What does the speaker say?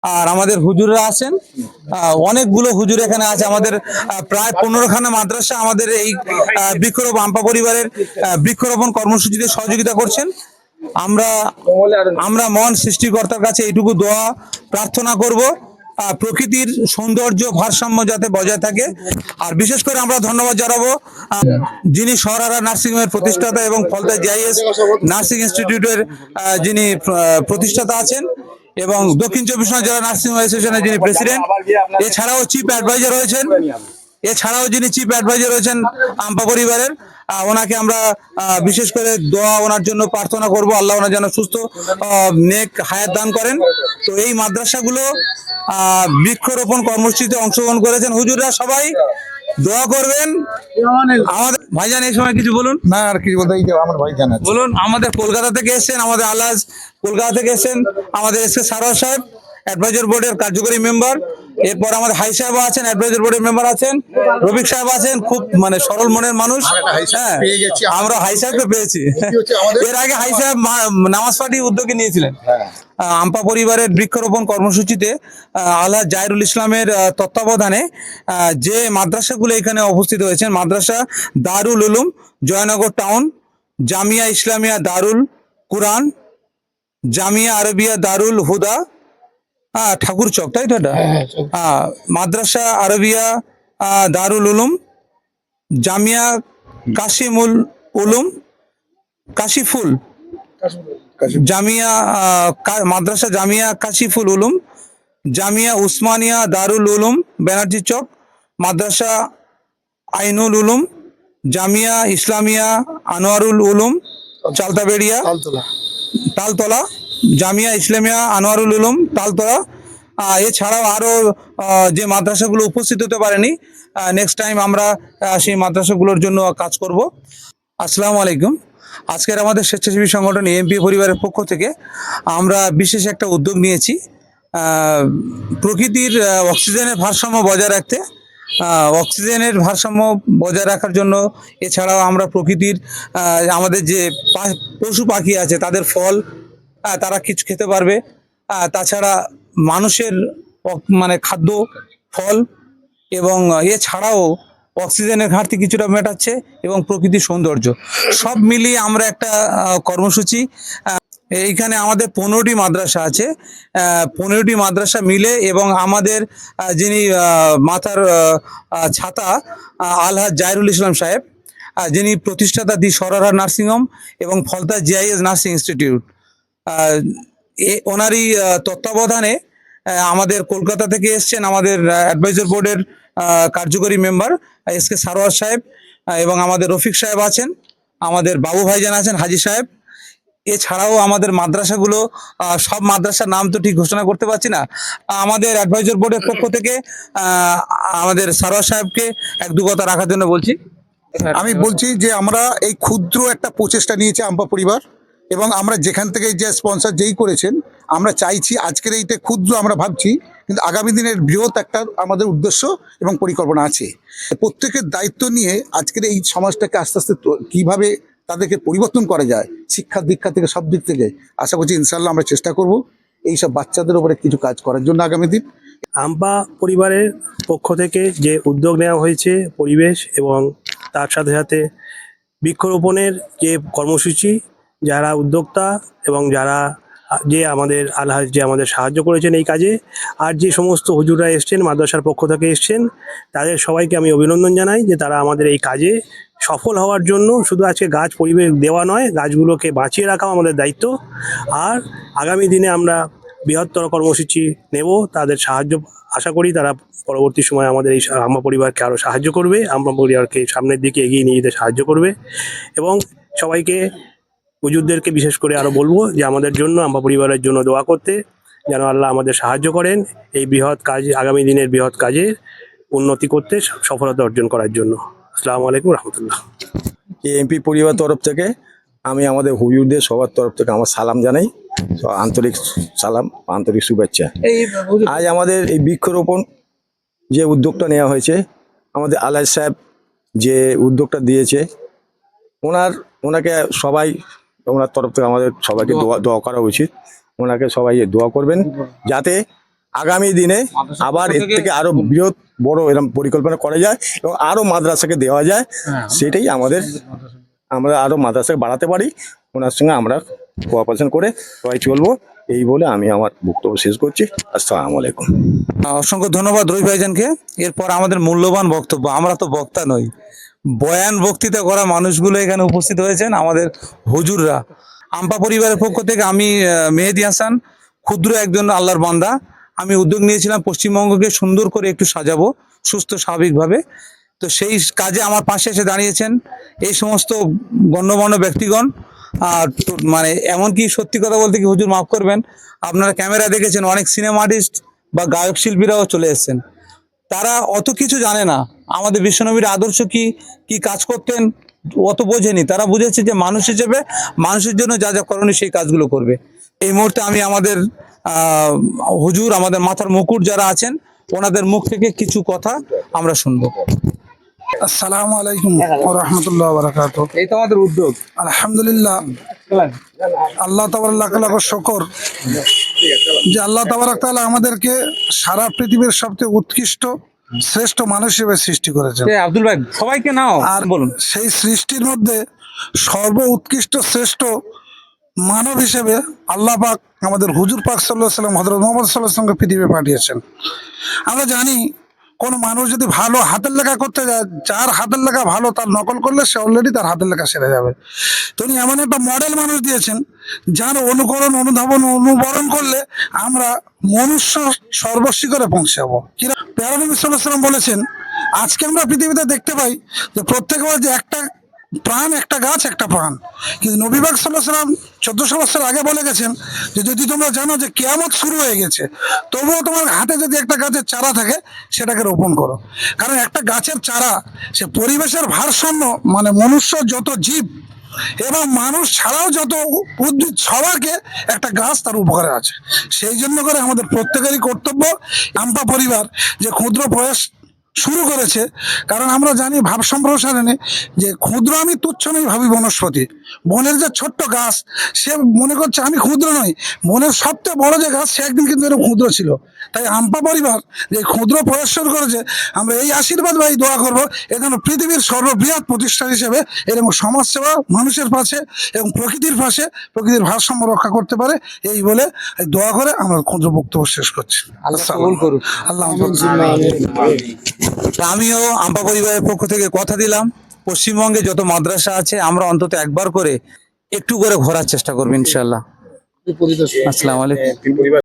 আর আমাদের হুজুররা আছেন, অনেকগুলো হুজুর এখানে আছে। আমাদের প্রায় 15খানা মাদ্রাসা আমাদের এই বৃক্ষরোপণ আম্পা পরিবারের বৃক্ষরোপণ কর্মসূচিতে সহযোগিতা করছেন। আমরা আমরা মহান সৃষ্টিকর্তার কাছে এইটুকু দোয়া প্রার্থনা করব, প্রকৃতির সৌন্দর্য ভারসাম্য যাতে বজায় থাকে। আর বিশেষ করে আমরা ধন্যবাদ জানাবো যিনি সরারা নার্সিং হোমের প্রতিষ্ঠাতা এবং ফলতা জিআইএস নার্সিং ইনস্টিটিউটের যিনি প্রতিষ্ঠাতা আছেন এবং দক্ষিণ চব্বিশ পরগনা জেলা নার্সিং অ্যাসোসিয়েশনের যিনি প্রেসিডেন্ট, এছাড়াও চিফ অ্যাডভাইজার রয়েছেন, যিনি চিফ অ্যাডভাইজার রয়েছেন আম্পা পরিবারের, ওনাকে আমরা বিশেষ করে দোয়া ওনার জন্য প্রার্থনা করব, আল্লাহ ওনার যেন সুস্থ নেক হায়াত দান করেন। তো এই মাদ্রাসাগুলো বৃক্ষরোপণ কর্মসূচিতে অংশগ্রহণ করেছেন হুজুররা, সবাই দোয়া করবেন। আমাদের ভাইজান এই সময় কিছু বলুন। না আর কি বলতে, আমার ভাই জানা বলুন। আমাদের কলকাতা থেকে এসেছেন, আমাদের আলহাজ কলকাতা থেকে এসেছেন, আমাদের এসকে সারোয়ার সাহেব অ্যাডভাইজার বোর্ডের কার্যকরী মেম্বার। এরপর আমাদের হাই সাহেব আছেন, অ্যাডভাইজার বোর্ডের মেম্বার আছেন, রফিক সাহেব আছেন, খুব মানে সরল মনের মানুষ। হ্যাঁ, আমরা হাই সাহেবকে পেয়েছি। এর আগে হাই সাহেব নামাজ পার্টি উদ্যোগে নিয়েছিলেন। আম্পা পরিবারের বৃক্ষরোপণ কর্মসূচিতে আলহাজ জাহিরুল ইসলামের তত্ত্বাবধানে যে মাদ্রাসাগুলো এখানে উপস্থিত হয়েছেন, মাদ্রাসা দারুল উলুম জয়নগর টাউন, জামিয়া ইসলামিয়া দারুল কুরআন, জামিয়া আরবিয়া দারুল হুদা, ঠাকুর চক, তাই তো এটা? মাদ্রাসা আরবিয়া দারুল উলুম, জামিয়া কাশিমুল উলুম, কাশিফুল জামিয়া, মাদ্রাসা জামিয়া কাশিফুল উলুম, জামিয়া উসমানিয়া দারুল উলুম ব্যানার্জি চক, মাদ্রাসা আইনুল উলুম, জামিয়া ইসলামিয়া আনোয়ারুল উলুম চালতাবেড়িয়া তালতলা, জামিয়া ইসলামিয়া আনোয়ারুল উলুম তালতলা। এছাড়াও আরও যে মাদ্রাসাগুলো উপস্থিত হতে পারেনি, নেক্সট টাইম আমরা সেই মাদ্রাসাগুলোর জন্য কাজ করব। আসসালামু আলাইকুম। আজকের আমাদের স্বেচ্ছাসেবী সংগঠন এএমপি পরিবারের পক্ষ থেকে আমরা বিশেষ একটা উদ্যোগ নিয়েছি, প্রকৃতির অক্সিজেনের ভারসাম্য বজায় রাখতে। অক্সিজেনের ভারসাম্য বজায় রাখার জন্য এছাড়াও আমরা প্রকৃতির আমাদের যে পশু পাখি আছে তাদের ফল তারা কিছু খেতে পারবে, তাছাড়া মানুষের মানে খাদ্য ফল, এবং এছাড়াও অক্সিজেনের ঘাটতি কিছুটা মেটাচ্ছে এবং প্রকৃতির সৌন্দর্য সব মিলিয়ে আমরা একটা কর্মসূচি। এইখানে আমাদের 15টি মাদ্রাসা আছে, 15টি মাদ্রাসা মিলে এবং আমাদের যিনি মাথার ছাতা আলহাজ জাহিরুল ইসলাম সাহেব, যিনি প্রতিষ্ঠাতা দি সরারা নার্সিংহোম এবং ফলতা জিআইএস নার্সিং ইনস্টিটিউট, ওনারই তত্ত্বাবধানে আমাদের কলকাতা থেকে এসছেন আমাদের অ্যাডভাইজার বোর্ডের কার্যকরী মেম্বার এসকে সারোয়ার সাহেব, এবং আমাদের রফিক সাহেব আছেন, আমাদের বাবু ভাইজান আছেন, হাজি সাহেব। এছাড়াও আমাদের মাদ্রাসাগুলো, সব মাদ্রাসার নাম তো ঠিক ঘোষণা করতে পারছি না, আমাদের অ্যাডভাইজার বোর্ডের পক্ষ থেকে আমাদের সারোয়ার সাহেবকে এক দু কথা রাখার জন্য বলছি। আমি বলছি যে আমরা এই ক্ষুদ্র একটা প্রচেষ্টা নিয়েছি আম্পা পরিবার, এবং আমরা যেখান থেকে যে স্পন্সর যেই করেছেন, আমরা চাইছি আজকের এইটা ক্ষুদ্র আমরা ভাবছি, কিন্তু আগামী দিনের বৃহৎ একটা আমাদের উদ্দেশ্য এবং পরিকল্পনা আছে। প্রত্যেকের দায়িত্ব নিয়ে আজকের এই সমাজটাকে আস্তে আস্তে কীভাবে তাদেরকে পরিবর্তন করা যায়, শিক্ষা দীক্ষা থেকে সব দিক থেকে আশা করছি ইনশাল্লাহ আমরা চেষ্টা করব এইসব বাচ্চাদের উপরে কিছু কাজ করার জন্য আগামী দিন। আম্পা পরিবারের পক্ষ থেকে যে উদ্যোগ নেওয়া হয়েছে পরিবেশ এবং তার সাথে সাথে বৃক্ষরোপণের যে কর্মসূচি, যারা উদ্যোক্তা এবং যারা যে আমাদের আলহাজ যে আমাদের সাহায্য করেছেন এই কাজে, আর যে সমস্ত হুজুররা এসছেন মাদ্রাসার পক্ষ থেকে এসছেন, তাদের সবাইকে আমি অভিনন্দন জানাই যে তারা আমাদের এই কাজে সফল হওয়ার জন্য শুধু আজকে গাছ পরিবেশ দেওয়া নয়, গাছগুলোকে বাঁচিয়ে রাখাও আমাদের দায়িত্ব। আর আগামী দিনে আমরা বৃহত্তর কর্মসূচি নেব, তাদের সাহায্য আশা করি তারা পরবর্তী সময় আমাদের এই আম্পা পরিবারকে আরও সাহায্য করবে, আম্পা পরিবারকে সামনের দিকে এগিয়ে নিয়ে যেতে সাহায্য করবে। এবং সবাইকে হুজুরদেরকে বিশেষ করে আরও বলবো যে আমাদের জন্য, আম্পা পরিবারের জন্য দোয়া করতে, যেন আল্লাহ আমাদের সাহায্য করেন এই বৃহৎ কাজ, আগামী দিনের বৃহৎ কাজে উন্নতি করতে, সফলতা অর্জন করার জন্য। আসসালামু আলাইকুম রহমতুল্লাহ। এএমপি পরিবার তরফ থেকে আমি আমাদের হুজুরদের সবার তরফ থেকে আমার সালাম জানাই, আন্তরিক সালাম, আন্তরিক শুভেচ্ছা। আজ আমাদের এই বৃক্ষরোপণ যে উদ্যোগটা নেওয়া হয়েছে, আমাদের আলহাজ সাহেব যে উদ্যোগটা দিয়েছে, ওনাকে সবাই, ওনার তরফ থেকে আমাদের সবাইকে দোয়া করা উচিত। ওনাকে সবাই দোয়া করবেন যাতে আগামী দিনে আবার এর থেকে আরো বৃহৎ বড় এরকম পরিকল্পনা করা যায় এবং আরো মাদ্রাসাকে দেওয়া যায়, সেটাই আমরা আরো মাদ্রাসাকে বাড়াতে পারি, ওনার সঙ্গে আমরা কোঅপারেশন করে সবাই চলবো, এই বলে আমি আমার বক্তব্য শেষ করছি। আসসালামু আলাইকুম। অসংখ্য ধন্যবাদ রবি ভাইজানকে। এরপর আমাদের মূল্যবান বক্তব্য, আমরা তো বক্তা নই, বয়ান বক্তৃতা করা মানুষগুলো এখানে উপস্থিত হয়েছেন, আমাদের হুজুররা। আম্পা পরিবারের পক্ষ থেকে আমি মেহেদি হাসান, ক্ষুদ্র একজন আল্লাহর বান্দা। আমি উদ্যোগ নিয়েছিলাম পশ্চিমবঙ্গকে সুন্দর করে একটু সাজাবো সুস্থ স্বাভাবিকভাবে। তো সেই কাজে আমার পাশে এসে দাঁড়িয়েছেন এই সমস্ত গণ্যমান্য ব্যক্তিগণ। আর মানে এমনকি সত্যি কথা বলতে কি হুজুর মাফ করবেন, আপনারা ক্যামেরা দেখেছেন অনেক সিনেমা আর্টিস্ট বা গায়ক শিল্পীরাও চলে এসেছেন। তারা অত কিছু জানে না আমাদের বিশ্বনবীর আদর্শ কি কি কাজ করতেন, অত বোঝেনি। তারা বুঝেছে যে মানুষ হিসেবে মানুষের জন্য যা যা করণীয় সেই কাজগুলো করবে। এই মুহূর্তে আমি আমাদের হুজুর, আমাদের মাথার মুকুট যারা আছেন, ওনাদের মুখ থেকে কিছু কথা আমরা শুনবো। আসসালামু আলাইকুম ওয়া রাহমাতুল্লাহি ওয়া বারাকাতুহু। এই তো আমাদের উদ্যোগ। আলহামদুলিল্লাহ, আল্লাহ তাবারক লাখ লাখ শুকর যে আল্লাহ তাবারক তাআলা আমাদেরকে সারা পৃথিবীর সবচেয়ে উৎকৃষ্ট শ্রেষ্ঠ মানুষ হিসেবে সৃষ্টি করেছেন। আব্দুল ভাই সবাইকে নাও আর বলুন। সেই সৃষ্টির মধ্যে সর্ব উৎকৃষ্ট শ্রেষ্ঠ মানব হিসেবে আল্লাহ পাক আমাদের হুজুর পাক সাল্লাল্লাহু আলাইহি ওয়াসাল্লাম হযরত মুহাম্মদ সাল্লাল্লাহু আলাইহি ওয়াসাল্লামকে পৃথিবী পাঠিয়েছেন। আমরা জানি কোন মানুষ যদি ভালো হাতের লেখা করতে যায়, যার হাতের লেখা ভালো তার নকল করলে সে অলরেডি তার হাতের লেখা সেরে যাবে। তো উনি এমন একটা মডেল মানুষ দিয়েছেন যার অনুকরণ অনুধাবন অনুবরণ করলে আমরা মনুষ্য সর্বশিখরে পৌঁছাবো। কিরা প্যারা নবী সাল্লাল্লাহু আলাইহি ওয়াসাল্লাম বলেছেন, আজকে আমরা পৃথিবীতে দেখতে পাই যে প্রত্যেক যে একটা প্রাণ, একটা গাছ, একটা প্রাণ, কিন্তু নবী পাক সাল্লাল্লাহু আলাইহি ওয়াসাল্লাম 1400 বছর আগে বলে গেছেন যে যদি তোমরা জানো যে কিয়ামত শুরু হয়ে গেছে, তবুও তোমার হাতে যদি একটা গাছের চারা থাকে সেটাকে রোপণ করো। কারণ একটা গাছের চারা সে পরিবেশের ভারসাম্য, মানে মনুষ্য যত জীব এবং মানুষ ছাড়াও যত উদ্ভিদ সবাইকে একটা গাছ তার উপকারে আছে। সেই জন্য করে আমাদের প্রত্যেকেরই কর্তব্য আম্পা পরিবার যে ক্ষুদ্র প্রয়াস শুরু করেছে। কারণ আমরা জানি ভাব সম্প্রসারণে যে ক্ষুদ্র আমি তুচ্ছ নই ভাবি বনস্পতি। বনের যে ছোট্ট গাছ সে মনে করছে আমি ক্ষুদ্র নই, বনের সবচেয়ে বড় যে গাছ সে একদিন কিন্তু এরকম ক্ষুদ্র ছিল। তাই আম্পা পরিবার যে ক্ষুদ্র প্রয়াস শুরু করেছে, আমরা এই আশীর্বাদ ভাই দোয়া করবো এখানে পৃথিবীর সর্ববৃহৎ প্রতিষ্ঠান হিসেবে এরকম সমাজসেবা মানুষের পাশে এবং প্রকৃতির পাশে প্রকৃতির ভারসাম্য রক্ষা করতে পারে, এই বলে দোয়া করে আমরা ক্ষুদ্র বক্তব্য শেষ করছি। আল্লাহ কবুল করুক। আল্লাহ আমিও আম্পা পরিবারের পক্ষ থেকে কথা দিলাম, পশ্চিমবঙ্গে যত মাদ্রাসা আছে আমরা অন্তত একবার করে একটু করে ঘোরার চেষ্টা করবো ইনশাল্লাহ। আসসালামু আলাইকুম।